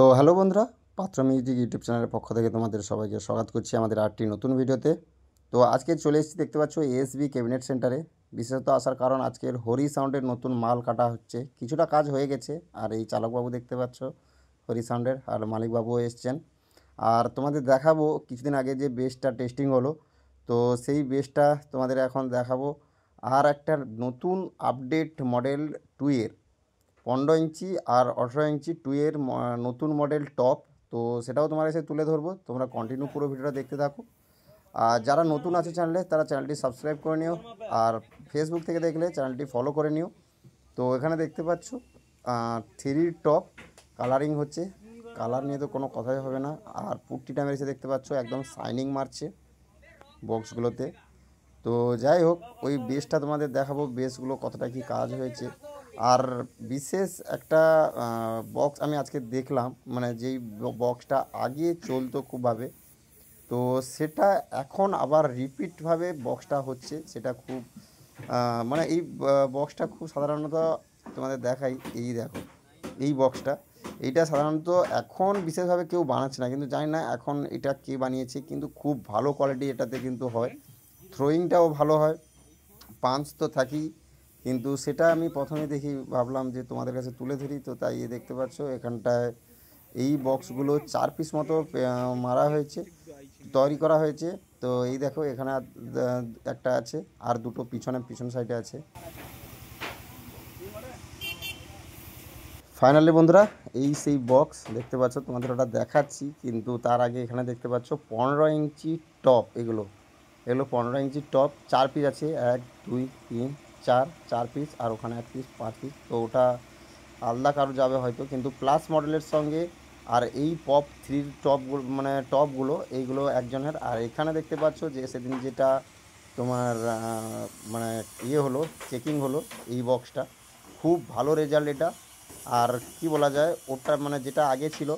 তো হ্যালো বন্ধুরা, পাত্র মিউজিক ইউটিউব চ্যানেলের পক্ষ থেকে তোমাদের সবাইকে স্বাগত করছি আমাদের আরেকটি নতুন ভিডিওতে। তো আজকে চলে এসেছি, দেখতে পাচ্ছ এএসবি ক্যাবিনেট সেন্টারে। বিশেষত আসার কারণ আজকের হরি সাউন্ডের নতুন মাল কাটা হচ্ছে, কিছুটা কাজ হয়ে গেছে। আর এই চালকবাবু দেখতে পাচ্ছ হরি সাউন্ডের, আর মালিকবাবুও এসছেন। আর তোমাদের দেখাবো কিছুদিন আগে যে বেসটা টেস্টিং হলো, তো সেই বেসটা তোমাদের এখন দেখাবো। আর একটা নতুন আপডেট মডেল 2 এর 15 ইঞ্চি আর 18 ইঞ্চি 2 এর নতুন মডেল টপ, তো সেটাও তোমার কাছে তুলে ধরবো। তোমরা কন্টিনিউ পুরো ভিডিওটা দেখতে থাকো। আর যারা নতুন আছে চ্যানেলে, তারা চ্যানেলটি সাবস্ক্রাইব করে নিও। আর ফেসবুক থেকে দেখলে চ্যানেলটি ফলো করে নিও। তো এখানে দেখতে পাচ্ছ 3 টপ কালারিং হচ্ছে, কালার নিয়ে তো কোনো কথাই হবে না। আর পুট্টিটা মেরেছে দেখতে পাচ্ছ, একদম শাইনিং মারছে বক্সগুলোতে। তো যাই হোক, ওই বেসটা তোমাদের দেখাবো, বেসগুলো কতটা কি কাজ হয়েছে। আর বিশেষ একটা বক্স আমি আজকে দেখলাম, মানে যেই বক্সটা আগে চলতো খুবভাবে, তো সেটা এখন আবার রিপিটভাবে বক্সটা হচ্ছে। সেটা খুব মানে এই বক্সটা খুব সাধারণত তোমাদের দেখাই, এই দেখো এই বক্সটা, এইটা সাধারণত এখন বিশেষভাবে কেউ বানাচ্ছে না, কিন্তু জানি না এখন এটা কে বানিয়েছে। কিন্তু খুব ভালো কোয়ালিটি এটাতে কিন্তু হয়, থ্রোয়িংটাও ভালো হয়, পাঞ্চ তো থাকি। কিন্তু সেটা আমি প্রথমে দেখি, ভাবলাম যে তোমাদের কাছে তুলে ধরি। তো তাই দেখতে পাচ্ছ এখানটায় এই বক্সগুলো 4 পিস মতো মারা হয়েছে, তৈরি করা হয়েছে। তো এই দেখো এখানে একটা আছে, আর দুটো পিছন সাইডে আছে। ফাইনালি বন্ধুরা, এই সেই বক্স দেখতে পাচ্ছ, তোমাদের ওটা দেখাচ্ছি। কিন্তু তার আগে এখানে দেখতে পাচ্ছ 15 ইঞ্চি টপ, এগুলো 15 ইঞ্চি টপ 4 পিস আছে, 1 2 3 4 4 পিস, আর ওখানে 1 পিস 5 পিস। তো ওটা আলাদা কারো যাবে হয়তো, কিন্তু প্লাস মডেলের সঙ্গে। আর এই পপ 3 টপগুলো, মানে টপগুলো এইগুলো একজনের। আর এখানে দেখতে পাচ্ছ যে সেদিন যেটা তোমার মানে হলো, চেকিং হলো এই বক্সটা, খুব ভালো রেজাল্ট এটা। আর কি বলা যায়, ওটা মানে যেটা আগে ছিল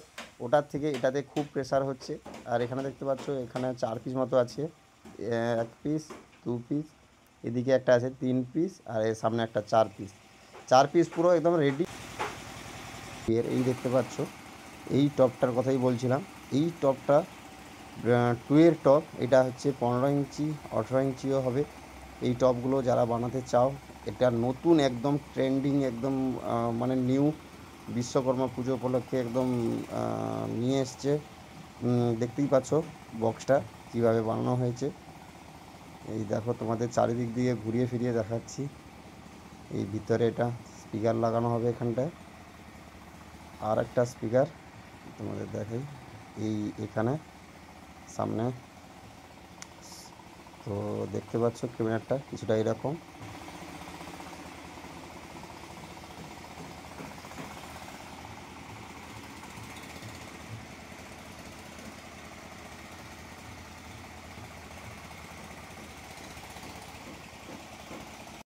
ওটার থেকে এটাতে খুব প্রেসার হচ্ছে। আর এখানে দেখতে পাচ্ছ এখানে 4 পিস মতো আছে, 1 পিস 2 পিস, এদিকে একটা আছে 3 পিস, আর এর সামনে একটা 4 পিস। 4 পিস পুরো একদম রেডি। এই দেখতে পাচ্ছ এই টপটার কথাই বলছিলাম, এই টপটা 2 এর টপ। এটা হচ্ছে 15 ইঞ্চি 18 ইঞ্চিও হবে। এই টপগুলো যারা বানাতে চাও, এটা নতুন একদম ট্রেন্ডিং, একদম মানে নিউ, বিশ্বকর্মা পুজো উপলক্ষে একদম নিয়ে এসছে। দেখতেই পাচ্ছ বক্সটা কীভাবে বানানো হয়েছে। এই দেখো, তোমাদের চারিদিক দিয়ে ঘুরিয়ে ফিরিয়ে দেখাচ্ছি। এই ভিতরে এটা স্পিকার লাগানো হবে এখানটায়, আর একটা স্পিকার তোমাদের দেখাই এই এখানে সামনে। তো দেখতে পাচ্ছ ক্যামেরাটা কিছুটা এরকম।